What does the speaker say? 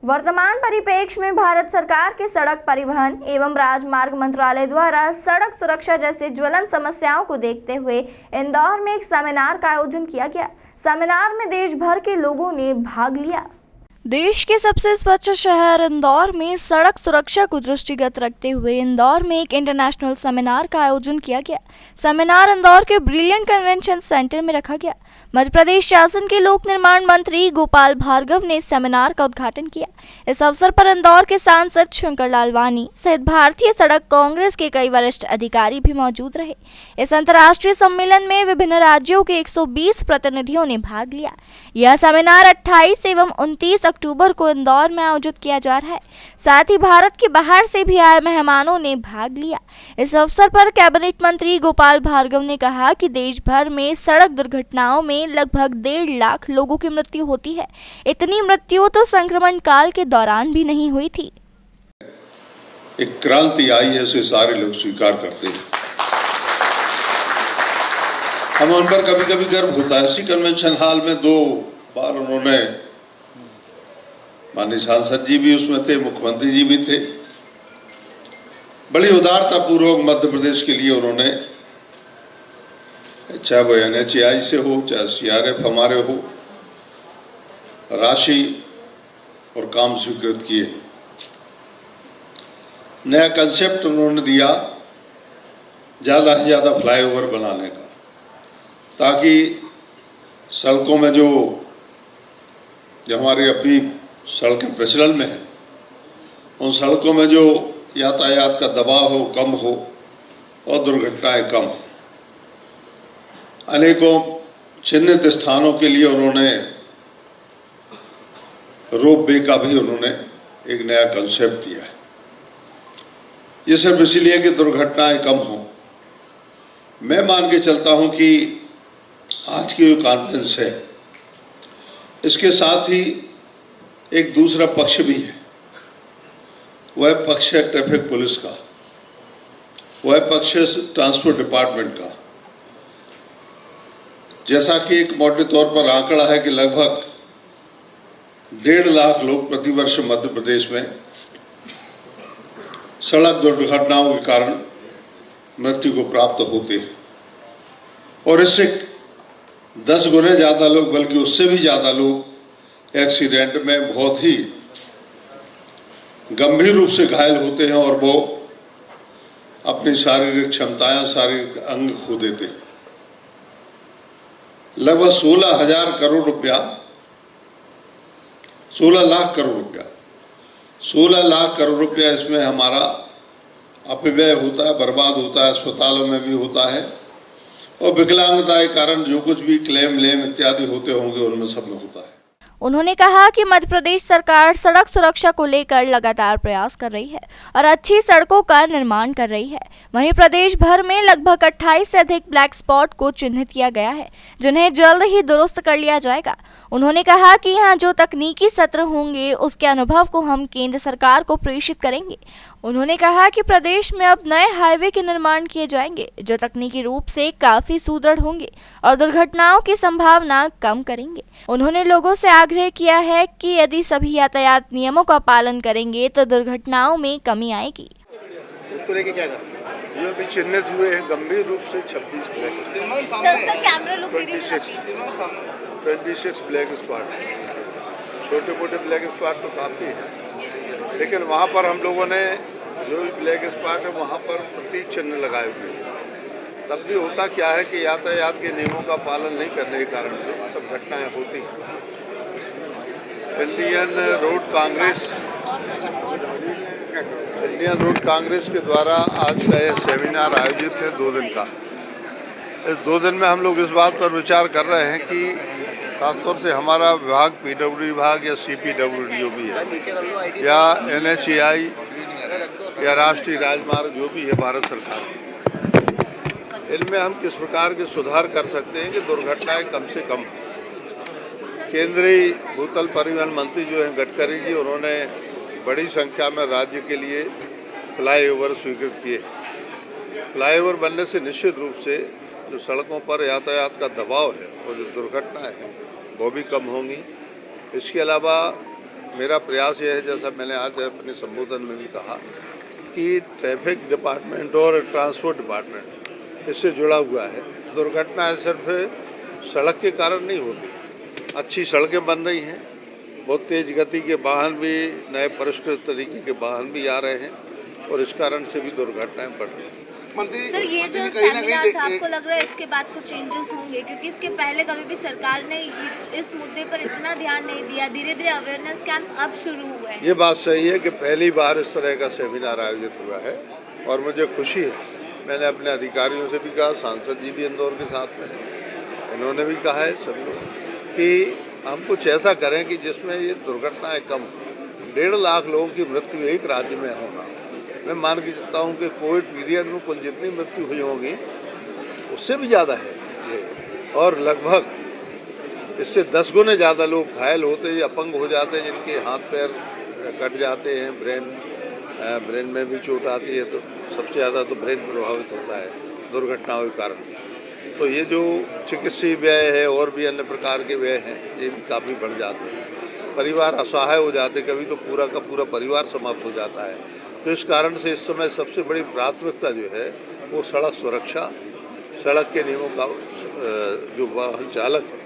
वर्तमान परिप्रेक्ष्य में भारत सरकार के सड़क परिवहन एवं राजमार्ग मंत्रालय द्वारा सड़क सुरक्षा जैसे ज्वलंत समस्याओं को देखते हुए इंदौर में एक सेमिनार का आयोजन किया गया। सेमिनार में देश भर के लोगों ने भाग लिया। देश के सबसे स्वच्छ शहर इंदौर में सड़क सुरक्षा को दृष्टिगत रखते हुए इंदौर में एक इंटरनेशनल सेमिनार का आयोजन किया गया। सेमिनार इंदौर के ब्रिलियंट कन्वेंशन सेंटर में रखा गया। मध्य प्रदेश शासन के लोक निर्माण मंत्री गोपाल भार्गव ने सेमिनार का उद्घाटन किया। इस अवसर पर इंदौर के सांसद शंकर लालवानी सहित भारतीय सड़क कांग्रेस के कई वरिष्ठ अधिकारी भी मौजूद रहे। इस अंतर्राष्ट्रीय सम्मेलन में विभिन्न राज्यों के 120 प्रतिनिधियों ने भाग लिया। यह सेमिनार 28 एवं 29 अक्टूबर को इंदौर में आयोजित किया जा रहा है। साथ ही भारत के बाहर से भी आए मेहमानों ने भाग लिया। इस अवसर पर कैबिनेट मंत्री गोपाल भार्गव ने कहा कि देश भर में सड़क दुर्घटनाओं में लगभग 1.5 लाख लोगों की मृत्यु होती है। इतनी मृत्यु तो संक्रमण काल के दौरान भी नहीं हुई थी। एक क्रांति आई है, इसे सारे लोग स्वीकार करते हैं। हम उन पर कभी कभी गर्व होता है। इसी कन्वेंशन हॉल में 2 बार उन्होंने, माननीय सांसद जी भी उसमें थे, मुख्यमंत्री जी भी थे, बड़ी उदारता पूर्वक मध्य प्रदेश के लिए उन्होंने, चाहे वो NHAI से हो, चाहे CRF हमारे हो, राशि और काम स्वीकृत किए। नया कंसेप्ट उन्होंने दिया ज्यादा से ज्यादा फ्लाईओवर बनाने का, ताकि सड़कों में जो हमारे अभी सड़कें प्रचलन में है, उन सड़कों में जो यातायात का दबाव हो कम हो और दुर्घटनाएं कम हो। अनेकों चिन्हित स्थानों के लिए उन्होंने रोप वे का भी उन्होंने एक नया कंसेप्ट दिया है। ये सिर्फ इसलिए कि दुर्घटनाएं कम हो। मैं मान के चलता हूं कि आज की जो कॉन्फ्रेंस है, इसके साथ ही एक दूसरा पक्ष भी है। वह पक्ष है ट्रैफिक पुलिस का, वह पक्ष है ट्रांसपोर्ट डिपार्टमेंट का। जैसा कि एक मोटे तौर पर आंकड़ा है कि लगभग 1.5 लाख लोग प्रतिवर्ष मध्य प्रदेश में सड़क दुर्घटनाओं के कारण मृत्यु को प्राप्त होते हैं, और इससे 10 गुने ज्यादा लोग, बल्कि उससे भी ज्यादा लोग एक्सीडेंट में बहुत ही गंभीर रूप से घायल होते हैं और वो अपनी शारीरिक क्षमताएं, शारीरिक अंग खो देते हैं। लगभग 16,000 करोड़ रुपया, 16 लाख करोड़ रुपया, 16 लाख करोड़ रुपया इसमें हमारा अपव्यय होता है, बर्बाद होता है, अस्पतालों में भी होता है, और विकलांगता के कारण जो कुछ भी क्लेम इत्यादि होते होंगे उनमें सब में होता है। उन्होंने कहा कि मध्य प्रदेश सरकार सड़क सुरक्षा को लेकर लगातार प्रयास कर रही है और अच्छी सड़कों का निर्माण कर रही है। वहीं प्रदेश भर में लगभग 28 से अधिक ब्लैक स्पॉट को चिन्हित किया गया है, जिन्हें जल्द ही दुरुस्त कर लिया जाएगा। उन्होंने कहा कि यहाँ जो तकनीकी सत्र होंगे उसके अनुभव को हम केंद्र सरकार को प्रेषित करेंगे। उन्होंने कहा कि प्रदेश में अब नए हाईवे के निर्माण किए जाएंगे, जो तकनीकी रूप से काफी सुदृढ़ होंगे और दुर्घटनाओं की संभावना कम करेंगे। उन्होंने लोगों से आग्रह किया है कि यदि सभी यातायात नियमों का पालन करेंगे तो दुर्घटनाओं में कमी आएगी। उसको लेके क्या करें? जो भी चिन्हित हुए हैं गंभीर रूप से 26 ब्लैक, 26 ब्लैक स्पॉट, छोटे मोटे ब्लैक स्पॉट तो काफी है, लेकिन वहाँ पर हम लोगों ने जो भी ब्लैक स्पॉट है वहाँ पर प्रतीक चिन्ह लगाए हुए हैं। तब भी होता क्या है कि यातायात के नियमों का पालन नहीं करने के कारण से सब घटनाएं होती हैं। इंडियन रोड कांग्रेस के द्वारा आज का यह सेमिनार आयोजित है 2 दिन का। इस 2 दिन में हम लोग इस बात पर विचार कर रहे हैं कि खासतौर से हमारा विभाग PWD विभाग या CPWD भी है, या NHAI या राष्ट्रीय राजमार्ग जो भी है भारत सरकार, इनमें हम किस प्रकार के सुधार कर सकते हैं कि दुर्घटनाएं कम से कम हो। केंद्रीय भूतल परिवहन मंत्री जो हैं गडकरी जी, उन्होंने बड़ी संख्या में राज्य के लिए फ्लाईओवर स्वीकृत किए। फ्लाईओवर बनने से निश्चित रूप से जो सड़कों पर यातायात का दबाव है और जो दुर्घटनाएं हैं वो भी कम होंगी। इसके अलावा मेरा प्रयास ये है, जैसा मैंने आज अपने संबोधन में भी कहा, कि ट्रैफिक डिपार्टमेंट और ट्रांसपोर्ट डिपार्टमेंट इससे जुड़ा हुआ है। दुर्घटनाएं सिर्फ सड़क के कारण नहीं होती, अच्छी सड़कें बन रही हैं, बहुत तेज गति के वाहन भी, नए परिष्कृत तरीके के वाहन भी आ रहे हैं और इस कारण से भी दुर्घटनाएं बढ़ रही हैं। सर, ये जो सेमिनार था, आपको लग रहा है इसके बाद कुछ चेंजेस होंगे? क्योंकि इसके पहले कभी भी सरकार ने इस मुद्दे पर इतना ध्यान नहीं दिया, धीरे धीरे अवेयरनेस कैंप अब शुरू हुआ है। ये बात सही है कि पहली बार इस तरह का सेमिनार आयोजित हुआ है और मुझे खुशी है। मैंने अपने अधिकारियों से भी कहा, सांसद जी भी इंदौर के साथ में हैं, इन्होंने भी कहा है सभी लोग कि हम कुछ ऐसा करें कि जिसमें ये दुर्घटनाएं कम हो। 1.5 लाख लोगों की मृत्यु एक राज्य में होना, मैं मान के चलता हूँ कि कोविड पीरियड में कुल जितनी मृत्यु हुई होंगी उससे भी ज़्यादा है ये, और लगभग इससे 10 गुने ज़्यादा लोग घायल होते हैं, अपंग हो जाते हैं, जिनके हाथ पैर कट जाते हैं, ब्रेन में भी चोट आती है, तो सबसे ज़्यादा तो ब्रेन प्रभावित होता है दुर्घटनाओं के कारण। तो ये जो चिकित्सीय व्यय है और भी अन्य प्रकार के व्यय हैं, ये भी काफ़ी बढ़ जाते हैं, परिवार असहाय हो जाते, कभी तो पूरा का पूरा परिवार समाप्त हो जाता है। तो इस कारण से इस समय सबसे बड़ी प्राथमिकता जो है वो सड़क सुरक्षा, सड़क के नियमों का जो वाहन चालक है